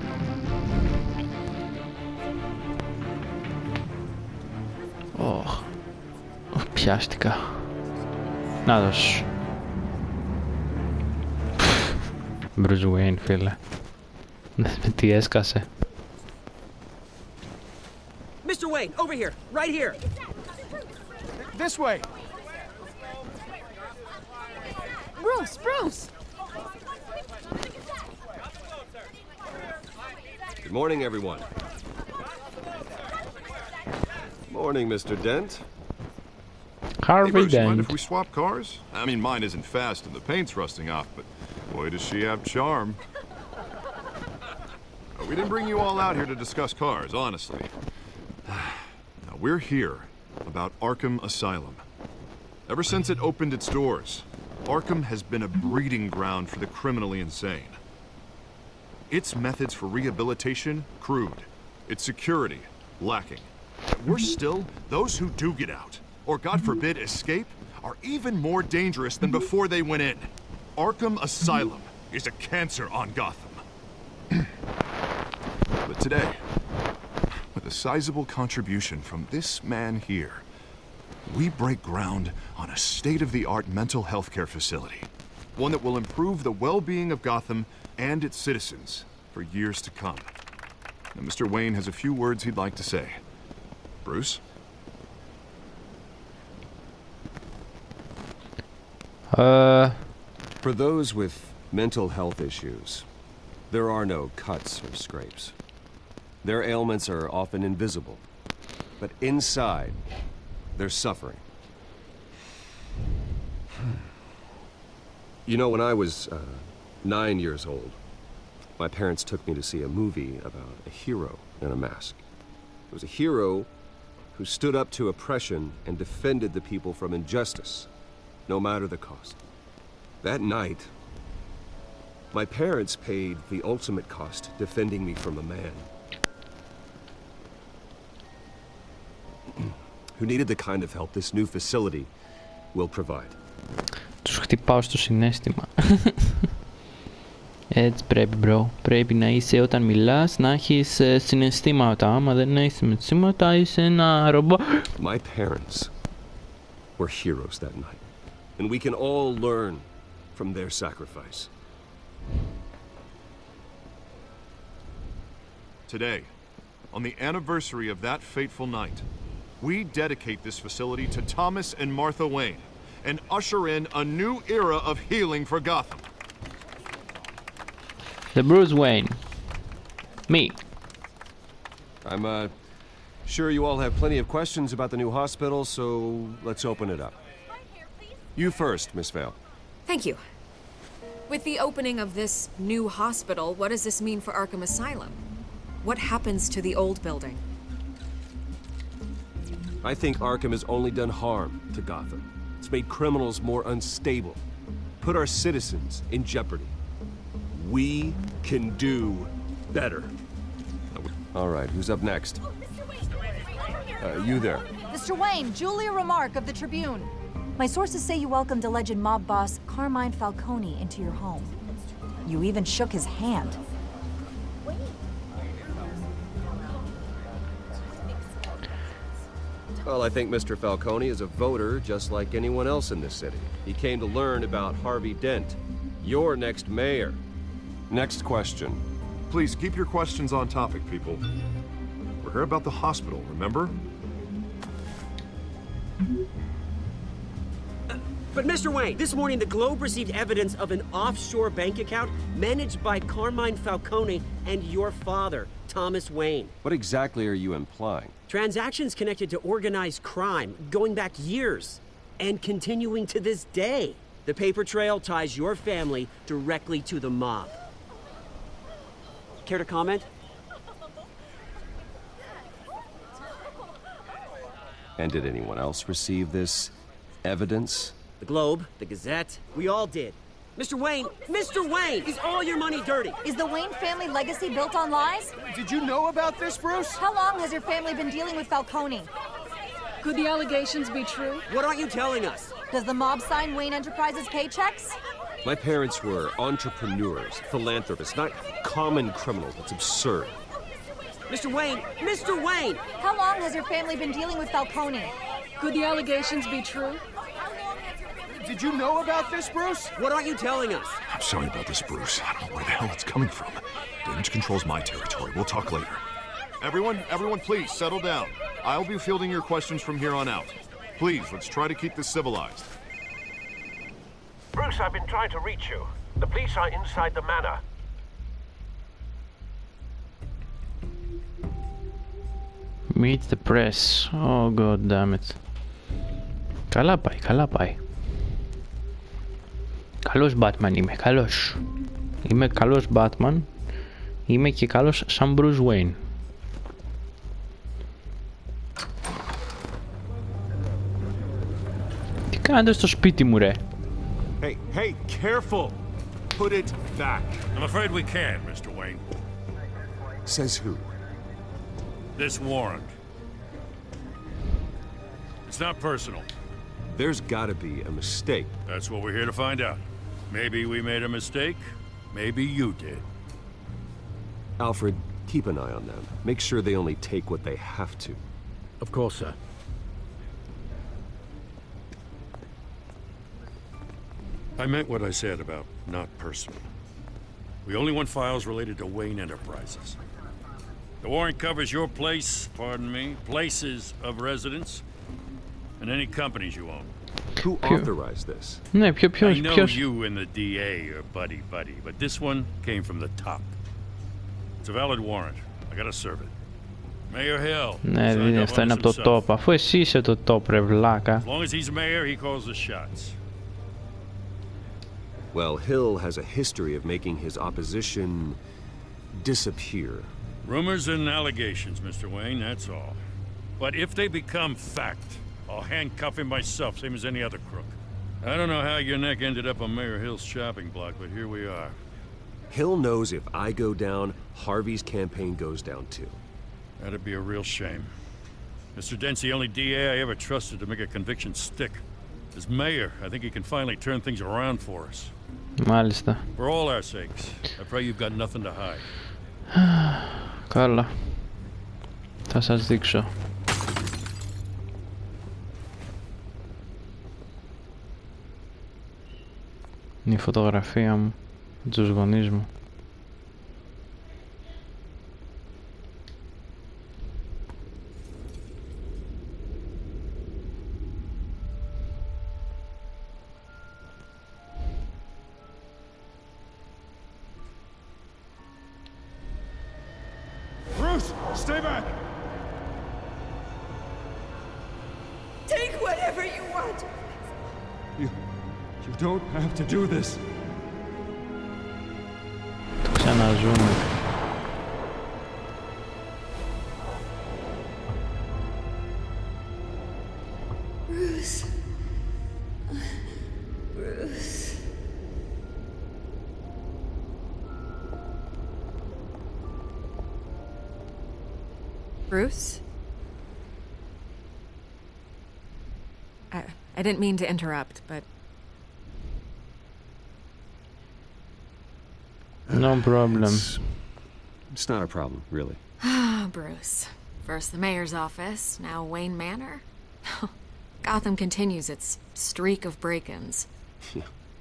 Πιάστηκα. Να δώσω. Bruce Wayne, φίλε. Με τι έσκασε. Mr. Wayne, over here, right here. This way. Bruce! Good morning, everyone. Morning, Mr. Dent. Hey, Bruce, you mind if we swap cars? I mean, mine isn't fast and the paint's rusting off, but boy, does she have charm. We didn't bring you all out here to discuss cars, honestly. Now, we're here about Arkham Asylum. Ever since it opened its doors, Arkham has been a breeding ground for the criminally insane. Its methods for rehabilitation, crude. Its security, lacking. Worse still, those who do get out, or God forbid escape, are even more dangerous than before they went in. Arkham Asylum is a cancer on Gotham. But today, with a sizable contribution from this man here, we break ground on a state-of-the-art mental health care facility. One that will improve the well-being of Gotham and its citizens for years to come. Now, Mr. Wayne has a few words he'd like to say. Bruce? For those with mental health issues, there are no cuts or scrapes. Their ailments are often invisible, but inside, they're suffering. You know, when I was 9 years old, my parents took me to see a movie about a hero in a mask. It was a hero who stood up to oppression and defended the people from injustice, no matter the cost. That night, my parents paid the ultimate cost defending me from a man who needed the kind of help this new facility will provide. Τους χτυπάω στο συναίσθημα. Έτσι πρέπει, bro. Πρέπει να είσαι όταν μιλάς, να έχεις συναισθήματα. Άμα δεν έχεις συναισθήματα, είσαι ένα ρομπό. My parents were heroes that night, and we can all learn from their sacrifice. Today, on the anniversary of that fateful night, we dedicate this facility to Thomas and Martha Wayne and usher in a new era of healing for Gotham. The Bruce Wayne. Me. I'm sure you all have plenty of questions about the new hospital, so let's open it up. You first, Miss Vale. Thank you. With the opening of this new hospital, what does this mean for Arkham Asylum? What happens to the old building? I think Arkham has only done harm to Gotham. It's made criminals more unstable, put our citizens in jeopardy. We can do better. All right, who's up next? You there. Mr. Wayne, Julia Remark of the Tribune. My sources say you welcomed alleged mob boss Carmine Falcone into your home. You even shook his hand. Well, I think Mr. Falcone is a voter just like anyone else in this city. He came to learn about Harvey Dent, your next mayor. Next question. Please keep your questions on topic, people. We're here about the hospital, remember? But Mr. Wayne, this morning the Globe received evidence of an offshore bank account managed by Carmine Falcone and your father, Thomas Wayne. What exactly are you implying? Transactions connected to organized crime going back years and continuing to this day. The paper trail ties your family directly to the mob. Care to comment? And did anyone else receive this evidence? The Globe, the Gazette, we all did. Mr. Wayne, is all your money dirty? Is the Wayne family legacy built on lies? Did you know about this, Bruce? How long has your family been dealing with Falcone? Could the allegations be true? What aren't you telling us? Does the mob sign Wayne Enterprises paychecks? My parents were entrepreneurs, philanthropists, not common criminals. That's absurd. Mr. Wayne! How long has your family been dealing with Falcone? Could the allegations be true? Did you know about this, Bruce? What aren't you telling us? I'm sorry about this, Bruce. I don't know where the hell it's coming from. Damage control's my territory. We'll talk later. Everyone, please settle down. I'll be fielding your questions from here on out. Please, let's try to keep this civilized. Bruce, I've been trying to reach you. The police are inside the manor. Meet the press. Oh, god damn it. Καλά πάει. Καλός Batman είμαι, καλός. Είμαι καλός Batman. Είμαι και καλός σαν Bruce Wayne. Τι κάνετε στο σπίτι μου, ρε? Hey, careful! Put it back. I'm afraid we can't, Mr. Wayne. Says who? This warrant. It's not personal. There's gotta be a mistake. That's what we're here to find out. Maybe we made a mistake. Maybe you did. Alfred, keep an eye on them. Make sure they only take what they have to. Of course, sir. I meant what I said about not personal. We only want files related to Wayne Enterprises. The warrant covers your place, pardon me, places of residence, and any companies you own. Who authorized this? Ναι, I know you and the DA are buddy, but this one came from the top. It's a valid warrant. I gotta serve it. Mayor Hill. Ναι, δηλαδή αυτό είναι από το top. Αφού εσύ είσαι το top, ρε βλάκα. As long as he's mayor, he calls the shots. Well, Hill has a history of making his opposition disappear. Rumors and allegations, Mr. Wayne, that's all. But if they become fact, I'll handcuff him myself, same as any other crook. I don't know how your neck ended up on Mayor Hill's chopping block, but here we are. Hill knows if I go down, Harvey's campaign goes down too. That'd be a real shame. Mr. Dent's the only DA I ever trusted to make a conviction stick. As mayor, I think he can finally turn things around for us. Μάλιστα. For all our sakes, I pray you've got nothing to hide. Καλά. Θα σας δείξω. Είναι η φωτογραφία μου με τους γονείς μου. Bruce, stay back! Take whatever you want. You don't have to do this. Το ξαναζούμε. Bruce. Bruce. Bruce? I didn't mean to interrupt, but... No problem. It's not a problem, really. Ah, Bruce. First the mayor's office, now Wayne Manor. Gotham continues its streak of break-ins.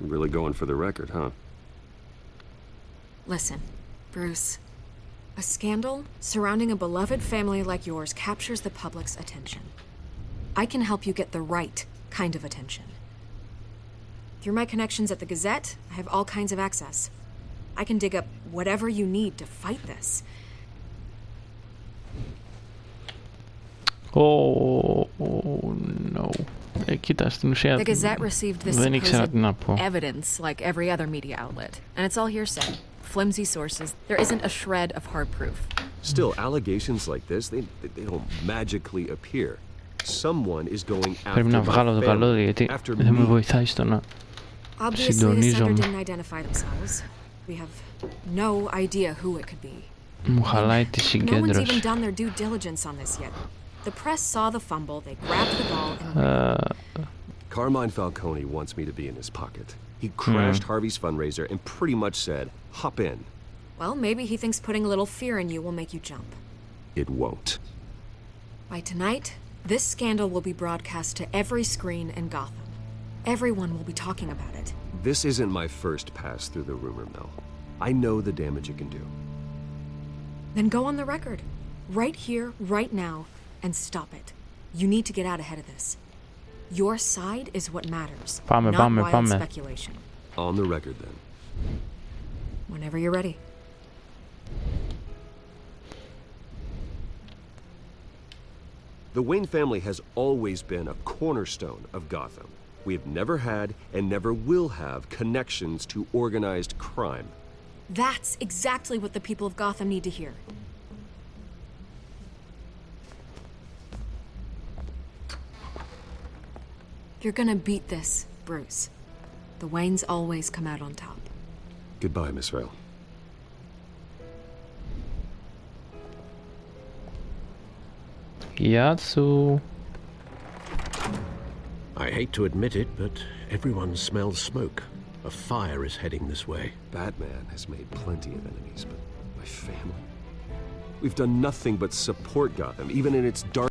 Really going for the record, huh? Listen, Bruce. A scandal surrounding a beloved family like yours captures the public's attention. I can help you get the right kind of attention. Through my connections at the Gazette, I have all kinds of access. I can dig up whatever you need to fight this. Oh no. Κοίτα, στην ουσία The Gazette received this δεν ήξερα τι να πω. evidence like every other media outlet, and it's all hearsay. Flimsy sources. There isn't a shred of hard proof. Still, allegations like this, they don't magically appear. Someone is going after Πρέπει να βγάλω το καλώδιο γιατί δεν με βοηθάει στο να συντονίζομαι. Didn't identify themselves. We have no idea who it could be. Μου χαλάει τη συγκέντρωση. No one's even done their due diligence on this yet. The press saw the fumble, they grabbed the ball and... Carmine Falcone wants me to be in his pocket. He crashed Harvey's fundraiser and pretty much said, hop in. Well, maybe he thinks putting a little fear in you will make you jump. It won't. By tonight, this scandal will be broadcast to every screen in Gotham. Everyone will be talking about it. This isn't my first pass through the rumor mill. I know the damage it can do. Then go on the record. Right here, right now, and stop it. You need to get out ahead of this. Your side is what matters, not wild speculation. On the record, then. Whenever you're ready. The Wayne family has always been a cornerstone of Gotham. We have never had and never will have connections to organized crime. That's exactly what the people of Gotham need to hear. You're gonna beat this, Bruce. The Waynes always come out on top. Goodbye, Miss Vale. Γεια σου. I hate to admit it, but everyone smells smoke. A fire is heading this way. Batman has made plenty of enemies, but my family? We've done nothing but support Gotham, even in its dark...